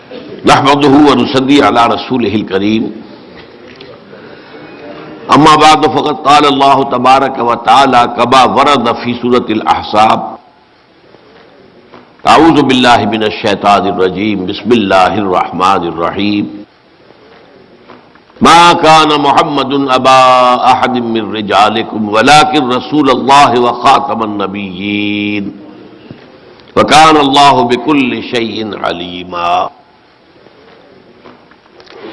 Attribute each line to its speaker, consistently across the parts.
Speaker 1: نحمده ونصلي على رسوله الكريم اما بعد فقد قال الله تبارك وتعالى كما ورد في سورة الأحزاب اعوذ بالله من الشيطان الرجيم بسم الله الرحمن الرحيم ما كان محمد ابا احد من رجالكم ولكن رسول الله وخاتم النبيين وكان الله بكل شيء عليما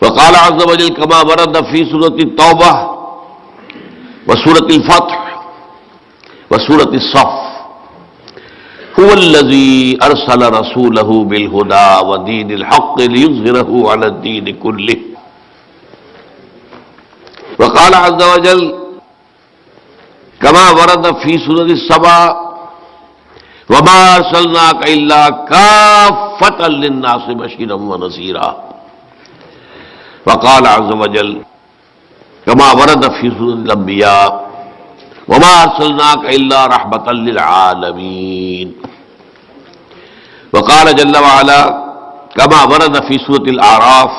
Speaker 1: وقال عز وجل كما ورد في سورة التوبة وسورة الفتح وسورة الصف هو الذي أرسل رسوله بالهدى ودين الحق ليظهره على الدين كله وقال عز وجل كما ورد في سورة السبا وما أرسلناك إلا كافة للناس بشيرا ونذيرا وقال عز وجل كما ورد في سورة الأنبياء وما أرسلناك إلا رحمة للعالمين وقال جل وعلا كما ورد في سورة الأعراف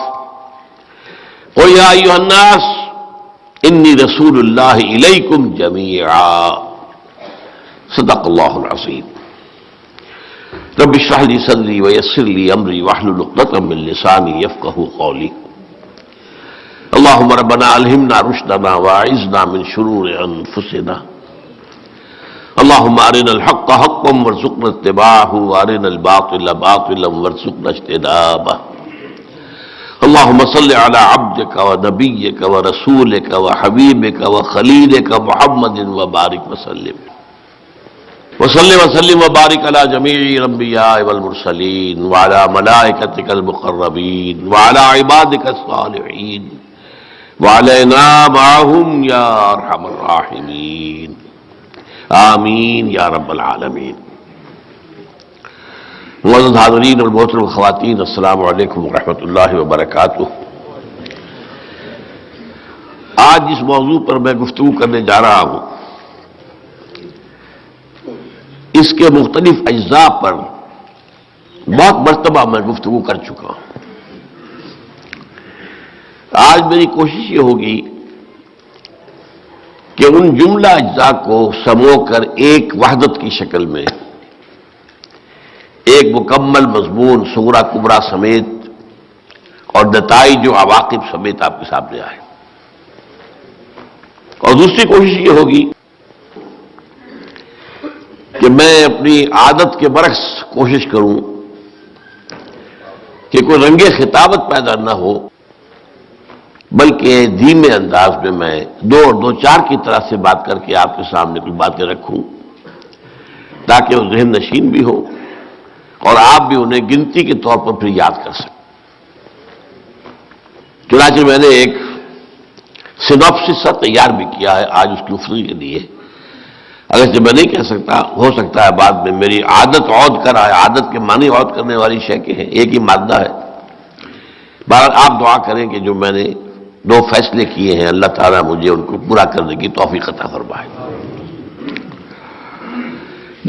Speaker 1: قل يا أيها الناس إني رسول الله إليكم جميعا صدق الله العظيم رب اشرح لي صدري ويسر لي أمري واحلل عقدة من لساني يفقهوا قولي اللهم ربنا ألهمنا رشدنا واعذنا من شرور أنفسنا اللهم أرنا الحق حقا وارزقنا اتباعه وأرنا الباطل باطلا وارزقنا اجتنابه اللهم صل على عبدك ونبيك ورسولك وحبيبك وخليلك محمد وبارك وسلم وسلم وبارك على جميع الأنبياء والمرسلين وعلى ملائكتك المقربين وعلى عبادك الصالحين وعلينا معهم يا ارحم الراحمین آمین یا رب العالمین۔ معزز حاضرین اور محترم خواتین، السلام علیکم ورحمۃ اللہ وبرکاتہ۔ آج جس موضوع پر میں گفتگو کرنے جا رہا ہوں اس کے مختلف اجزاء پر بہت مرتبہ میں گفتگو کر چکا ہوں۔ آج میری کوشش یہ ہوگی کہ ان جملہ اجزاء کو سمو کر ایک وحدت کی شکل میں ایک مکمل مضمون صغرا کبرا سمیت اور نتائج و عواقب سمیت آپ کے سامنے آئے، اور دوسری کوشش یہ ہوگی کہ میں اپنی عادت کے برعکس کوشش کروں کہ کوئی رنگ خطابت پیدا نہ ہو، بلکہ دھیمے انداز میں دو اور دو چار کی طرح سے بات کر کے آپ کے سامنے کچھ باتیں رکھوں تاکہ وہ ذہن نشین بھی ہو اور آپ بھی انہیں گنتی کے طور پر پھر یاد کر سکیں۔ چنانچہ میں نے ایک سینوپسس سا تیار بھی کیا ہے آج اس کی گفتگو کے لیے، اگرچہ میں نہیں کہہ سکتا، ہو سکتا ہے بعد میں میری عادت عود کر آئے، عادت کے معنی عود کرنے والی شے کے ہیں، ایک ہی مادہ ہے۔ بہرحال آپ دعا کریں کہ جو میں نے دو فیصلے کیے ہیں اللہ تعالیٰ مجھے ان کو پورا کرنے کی توفیق عطا فرمائے۔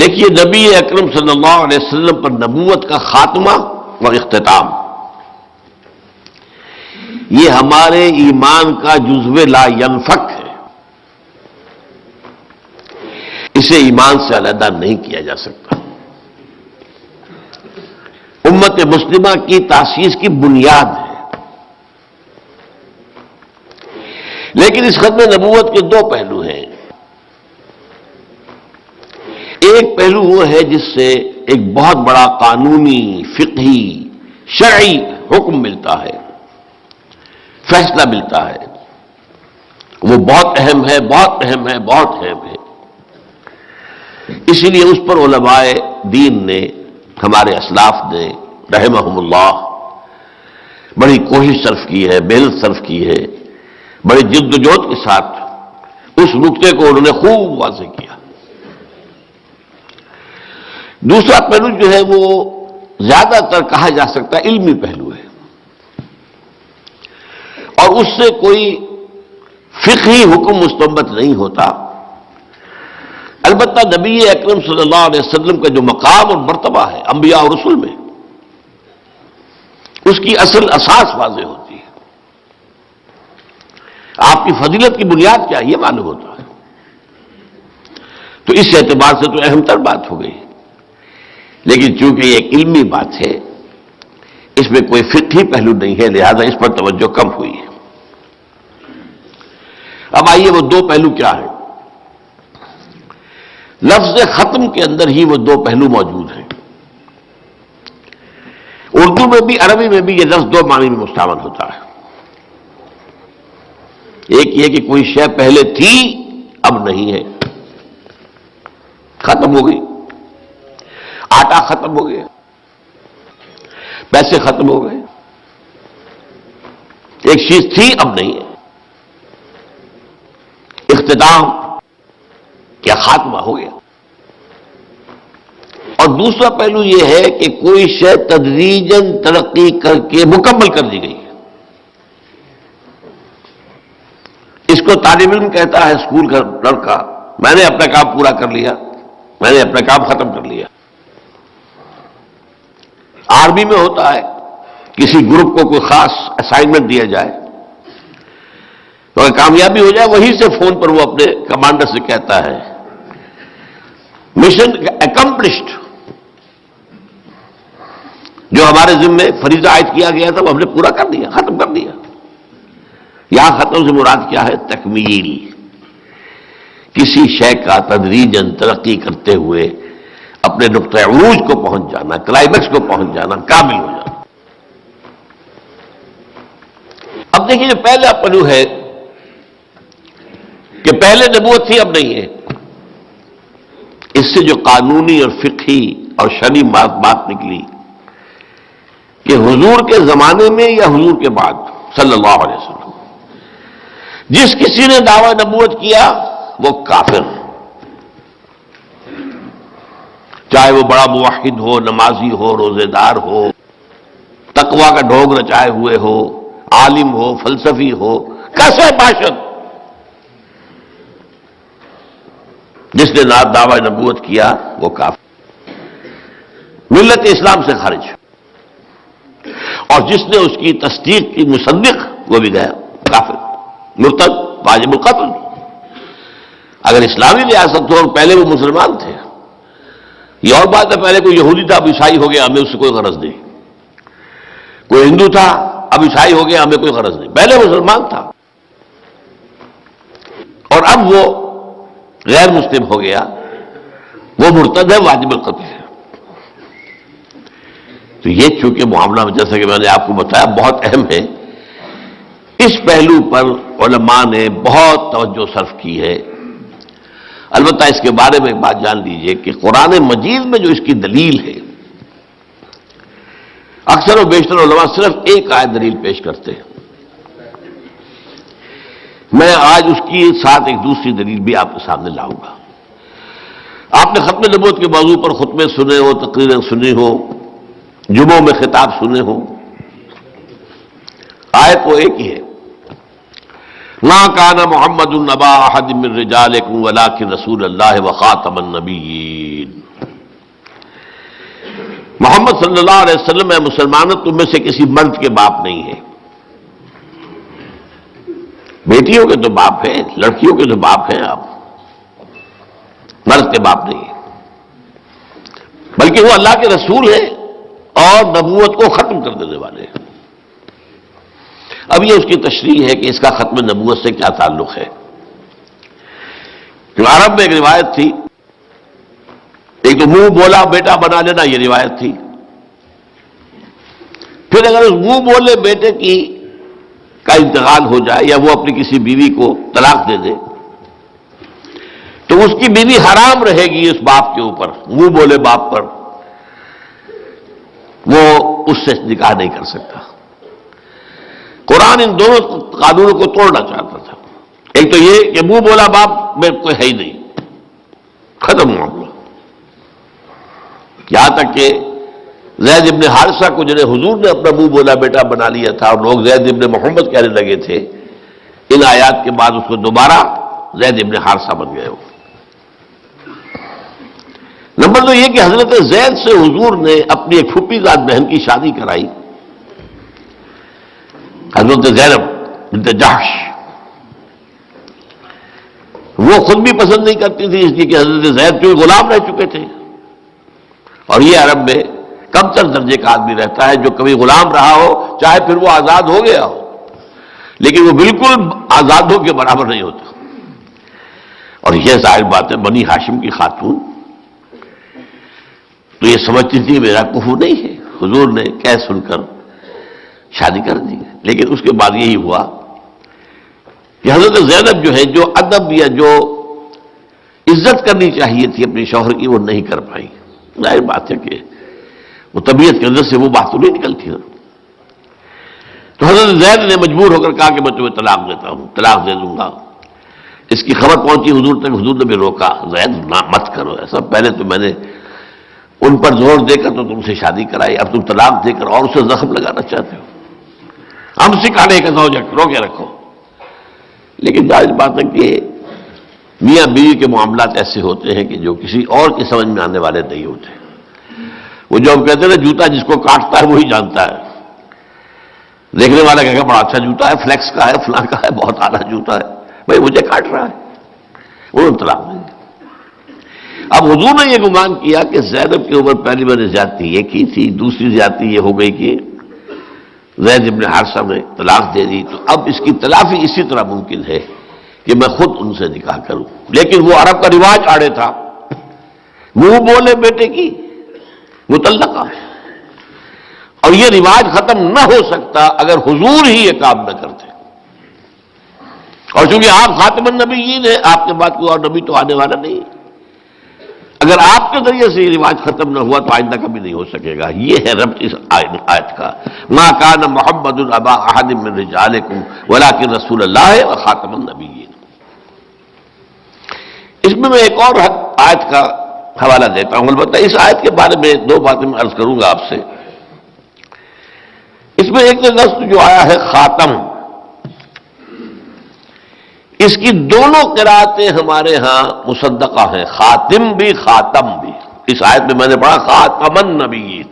Speaker 1: دیکھیے، نبی اکرم صلی اللہ علیہ وسلم پر نبوت کا خاتمہ و اختتام یہ ہمارے ایمان کا جزو لا ینفک ہے، اسے ایمان سے علیحدہ نہیں کیا جا سکتا، امت مسلمہ کی تاسیس کی بنیاد ہے۔ لیکن اس ختم نبوت کے دو پہلو ہیں۔ ایک پہلو وہ ہے جس سے ایک بہت بڑا قانونی، فقہی، شرعی حکم ملتا ہے، فیصلہ ملتا ہے، وہ بہت اہم ہے، بہت اہم ہے، بہت اہم ہے۔ اسی لیے اس پر علماء دین نے، ہمارے اسلاف نے رحمہم اللہ بڑی کوشش صرف کی ہے، محنت صرف کی ہے، بڑی جد و جہد کے ساتھ اس نقطے کو انہوں نے خوب واضح کیا۔ دوسرا پہلو جو ہے وہ زیادہ تر کہا جا سکتا ہے علمی پہلو ہے، اور اس سے کوئی فقہی حکم مستنبط نہیں ہوتا۔ البتہ نبی اکرم صلی اللہ علیہ وسلم کا جو مقام اور مرتبہ ہے انبیاء اور رسل میں، اس کی اصل اساس واضح ہوتی ہے، آپ کی فضیلت کی بنیاد کیا ہے یہ معلوم ہوتا ہے۔ تو اس اعتبار سے تو اہم تر بات ہو گئی، لیکن چونکہ یہ ایک علمی بات ہے، اس میں کوئی فقہی پہلو نہیں ہے، لہذا اس پر توجہ کم ہوئی ہے۔ اب آئیے وہ دو پہلو کیا ہیں؟ لفظ ختم کے اندر ہی وہ دو پہلو موجود ہیں۔ اردو میں بھی عربی میں بھی یہ لفظ دو معنی میں مستعمل ہوتا ہے۔ ایک یہ کہ کوئی شے پہلے تھی اب نہیں ہے، ختم ہو گئی، آٹا ختم ہو گیا، پیسے ختم ہو گئے، ایک چیز تھی اب نہیں ہے، اختتام یا خاتمہ ہو گیا۔ اور دوسرا پہلو یہ ہے کہ کوئی شے تدریجاً ترقی کر کے مکمل کر دی گئی ہے۔ اس کو طالب علم کہتا ہے، اسکول کا لڑکا، میں نے اپنا کام پورا کر لیا، میں نے اپنا کام ختم کر لیا۔ آرمی میں ہوتا ہے، کسی گروپ کو کوئی خاص اسائنمنٹ دیا جائے تو اگر کامیابی ہو جائے وہیں سے فون پر وہ اپنے کمانڈر سے کہتا ہے مشن اکمپلشڈ، جو ہمارے ذمے فریضہ عائد کیا گیا تھا وہ ہم نے پورا کر دیا، ختم کر دیا۔ یہاں ختم سے مراد کیا ہے؟ تکمیل، کسی شے کا تدریجاً ترقی کرتے ہوئے اپنے نقطۂ عروج کو پہنچ جانا، کلائمیکس کو پہنچ جانا، کامل ہو جانا۔ اب دیکھیے جو پہلا پہلو ہے کہ پہلے نبوت تھی اب نہیں ہے، اس سے جو قانونی اور فقہی اور شرعی بات نکلی کہ حضور کے زمانے میں یا حضور کے بعد صلی اللہ علیہ وسلم جس کسی نے دعویٰ نبوت کیا وہ کافر، چاہے وہ بڑا موحد ہو، نمازی ہو، روزے دار ہو، تقویٰ کا ڈھونگ رچائے ہوئے ہو، عالم ہو، فلسفی ہو، کیسے باشد، جس نے دعویٰ نبوت کیا وہ کافر، ملت اسلام سے خارج، اور جس نے اس کی تصدیق کی مصدق وہ بھی گیا کافر، مرتد، واجب القتل۔ اگر اسلامی ریاست ہو اور پہلے وہ مسلمان تھے، یہ اور بات ہے، پہلے کوئی یہودی تھا اب عیسائی ہو گیا، ہمیں اس سے کوئی غرض نہیں، کوئی ہندو تھا اب عیسائی ہو گیا، ہمیں کوئی غرض نہیں، پہلے مسلمان تھا اور اب وہ غیر مسلم ہو گیا، وہ مرتد ہے، واجب القتل ہے۔ تو یہ چونکہ معاملہ جیسا کہ میں نے آپ کو بتایا بہت اہم ہے، اس پہلو پر علماء نے بہت توجہ صرف کی ہے۔ البتہ اس کے بارے میں ایک بات جان لیجئے کہ قرآن مجید میں جو اس کی دلیل ہے، اکثر و بیشتر علماء صرف ایک آیت دلیل پیش کرتے ہیں، میں آج اس کی ساتھ ایک دوسری دلیل بھی آپ کے سامنے لاؤں گا۔ آپ نے ختم نبوت کے موضوع پر خطبے سنے ہو، تقریریں سنی ہو، جمعوں میں خطاب سنے ہو، آیت وہ ایک ہی ہے، ما کان محمد ابا احد من رجالکم ولکن رسول اللہ وخاتم النبیین۔ محمد صلی اللہ علیہ وسلم ہے مسلمانوں تم میں سے کسی مرد کے باپ نہیں ہے، بیٹیوں کے تو باپ ہیں، لڑکیوں کے تو باپ ہیں، آپ مرد کے باپ نہیں ہیں، بلکہ وہ اللہ کے رسول ہیں اور نبوت کو ختم کر دینے والے ہیں۔ اب یہ اس کی تشریح ہے کہ اس کا ختم نبوت سے کیا تعلق ہے۔ کہ عرب میں ایک روایت تھی، ایک تو منہ بولا بیٹا بنا لینا، یہ روایت تھی، پھر اگر اس منہ بولے بیٹے کا انتقال ہو جائے یا وہ اپنی کسی بیوی کو طلاق دے دے تو اس کی بیوی حرام رہے گی اس باپ کے اوپر، منہ بولے باپ پر، وہ اس سے نکاح نہیں کر سکتا۔ قرآن ان دونوں قانونوں کو توڑنا چاہتا تھا، ایک تو یہ کہ منہ بولا باپ میں کوئی ہے ہی نہیں، ختم معاملہ، یہاں تک کہ زید ابن حارثہ کو جنہیں حضور نے اپنا منہ بولا بیٹا بنا لیا تھا اور لوگ زید ابن محمد کہنے لگے تھے، ان آیات کے بعد اس کو دوبارہ زید ابن حارثہ بن گئے ہو۔ نمبر دو یہ کہ حضرت زید سے حضور نے اپنی ایک پھوپھی زاد بہن کی شادی کرائی حضرت زینب بنت جحش، وہ خود بھی پسند نہیں کرتی تھی اس لیے کہ حضرت زید جو غلام رہ چکے تھے، اور یہ عرب میں کم تر درجے کا آدمی رہتا ہے جو کبھی غلام رہا ہو، چاہے پھر وہ آزاد ہو گیا ہو، لیکن وہ بالکل آزادوں کے برابر نہیں ہوتا۔ اور یہ ظاہر بات ہے بنی ہاشم کی خاتون تو یہ سمجھتی تھی میرا کفو نہیں ہے، حضور نے کہہ سن کر شادی کر دی۔ لیکن اس کے بعد یہی ہوا کہ حضرت زینب جو ہے جو ادب یا جو عزت کرنی چاہیے تھی اپنے شوہر کی وہ نہیں کر پائی۔ ظاہر بات ہے کہ وہ طبیعت کے اندر سے وہ بات تو نہیں نکلتی ہے۔ تو حضرت زید نے مجبور ہو کر کہا کہ میں تمہیں طلاق دیتا ہوں، طلاق دے دوں گا۔ اس کی خبر پہنچی حضور تک، حضور نے بھی روکا، زید نہ مت کرو ایسا، پہلے تو میں نے ان پر زور دے کر تو تم سے شادی کرائی، اب تم طلاق دے کر اور اسے زخم لگانا چاہتے ہو، ہم سکھانے کا زوجک رو کے رکھو۔ لیکن ظاہر بات ہے کہ میاں بیوی کے معاملات ایسے ہوتے ہیں کہ جو کسی اور کی سمجھ میں آنے والے نہیں ہوتے۔ وہ جو ہم کہتے ہیں نا جوتا جس کو کاٹتا ہے وہی جانتا ہے، دیکھنے والا کہے گا بڑا اچھا جوتا ہے، فلیکس کا ہے، فلاں کا ہے، بہت اعلیٰ جوتا ہے، بھائی مجھے کاٹ رہا ہے، انہوں نے طلاق دیں گے۔ اب حضور نے یہ گمان کیا کہ زینب کے اوپر پہلی میں نے زیادتی یہ کی تھی، دوسری زیادتی یہ ہو گئی کہ زید ابن حارثہ نے طلاق دے دی، تو اب اس کی تلافی اسی طرح ممکن ہے کہ میں خود ان سے نکاح کروں۔ لیکن وہ عرب کا رواج آڑے تھا، منہ بولے بیٹے کی مطلقہ، اور یہ رواج ختم نہ ہو سکتا اگر حضور ہی یہ کام نہ کرتے۔ اور چونکہ آپ خاتم النبیین ہیں، آپ کے بعد کوئی اور نبی تو آنے والا نہیں، اگر آپ کے ذریعے سے یہ رواج ختم نہ ہوا تو آئندہ کبھی نہیں ہو سکے گا۔ یہ ہے ربط اس آیت کا، ما کان محمد ابا احد من رجالکم ولکن رسول اللہ وخاتم النبیین۔ اس میں ایک اور آیت کا حوالہ دیتا ہوں، البتہ اس آیت کے بارے میں دو باتیں میں عرض کروں گا آپ سے۔ اس میں ایک لفظ جو آیا ہے خاتم، اس کی دونوں قراءتیں ہمارے ہاں مصدقہ ہیں، خاتم بھی خاتم بھی۔ اس آیت میں میں نے پڑھا خاتم النبیین،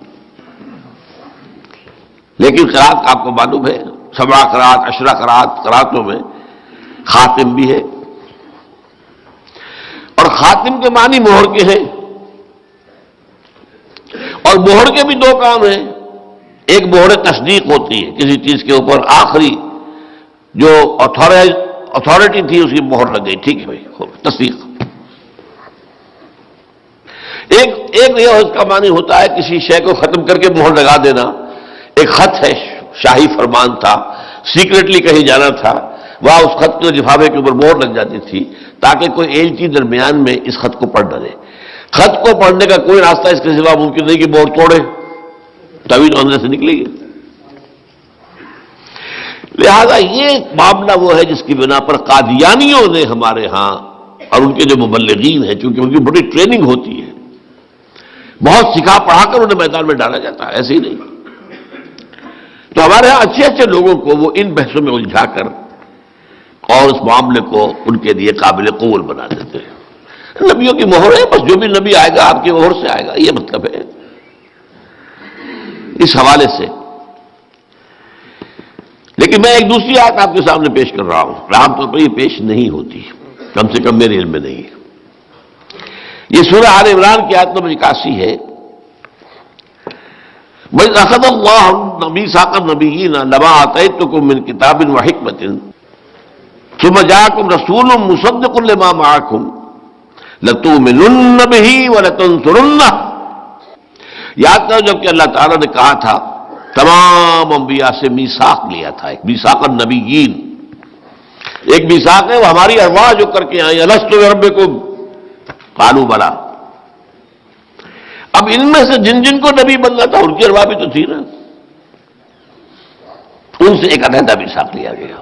Speaker 1: لیکن قراءت آپ کو معلوم ہے 7 قراءت 10 قراءتوں میں خاتم بھی ہے، اور خاتم کے معنی مہر کے ہیں، اور مہر کے بھی 2 کام ہیں۔ ایک مہر تصدیق ہوتی ہے، کسی چیز کے اوپر آخری جو اتھارٹی تھی اس کی مہر لگ گئی، ٹھیک ہے بھائی، تصدیق۔ ایک یہ اس کا معنی ہوتا ہے کسی شے کو ختم کر کے مہر لگا دینا۔ ایک خط ہے، شاہی فرمان تھا، سیکریٹلی کہیں جانا تھا، وہاں اس خط کے لفافے کے اوپر مہر لگ جاتی تھی تاکہ کوئی ایلچی درمیان میں اس خط کو پڑھ نہ دے۔ خط کو پڑھنے کا کوئی راستہ اس کے سوا ممکن نہیں کہ مہر توڑے، تبھی تو اندر سے نکلے گی۔ لہذا یہ معاملہ وہ ہے جس کی بنا پر قادیانیوں نے ہمارے ہاں اور ان کے جو مبلغین ہیں، چونکہ ان کی بڑی ٹریننگ ہوتی ہے، بہت سکھا پڑھا کر انہیں میدان میں ڈالا جاتا ہے، ایسے ہی نہیں۔ تو ہمارے ہاں اچھے اچھے لوگوں کو وہ ان بحثوں میں الجھا کر اور اس معاملے کو ان کے لیے قابل قبول بنا دیتے ہیں۔ نبیوں کی مہر ہے، بس جو بھی نبی آئے گا آپ کی مہر سے آئے گا، یہ مطلب ہے اس حوالے سے۔ لیکن میں ایک دوسری آیت آپ کے سامنے پیش کر رہا ہوں، عام طور پر یہ پیش نہیں ہوتی، کم سے کم میرے علم میں نہیں ہے۔ یہ سورہ آل عمران کی آیت نمبر 81 ہے۔ وَإِذْ أَخَذَ اللَّهُ مِيثَاقَ النَّبِيِّينَ لَمَا آتَيْتُكُم مِّن كِتَابٍ وَحِكْمَةٍ ثُمَّ جَاءَكُمْ رَسُولٌ مُّصَدِّقٌ لِّمَا مَعَكُمْ لَتُؤْمِنُنَّ بِهِ وَلَتَنصُرُنَّهُ۔ یاد کرو جب کہ اللہ تعالیٰ نے کہا تھا تمام انبیاء سے میثاق لیا تھا، ایک میثاق النبیین، ایک میثاق ہے وہ ہماری ارواح جو کر کے آئی، الست بربکم قالوا بلی۔ اب ان میں سے جن جن کو نبی بننا تھا ان کی ارواح بھی تو تھی نا، ان سے ایک علیحدہ میثاق لیا گیا،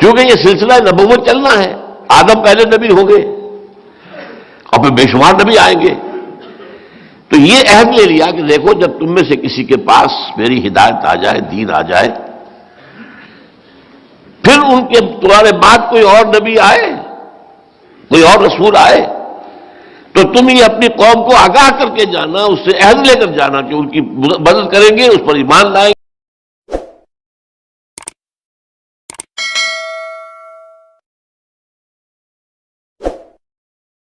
Speaker 1: کیونکہ یہ سلسلہ نبوت چلنا ہے۔ آدم پہلے نبی ہوں گے اور پھر بے شمار نبی آئیں گے، تو یہ عہد لے لیا کہ دیکھو جب تم میں سے کسی کے پاس میری ہدایت آ جائے، دین آ جائے، پھر ان کے تمہارے بعد کوئی اور نبی آئے، کوئی اور رسول آئے، تو تم یہ اپنی قوم کو آگاہ کر کے جانا، اس سے عہد لے کر جانا کہ ان کی مدد کریں گے، اس پر ایمان لائیں گے۔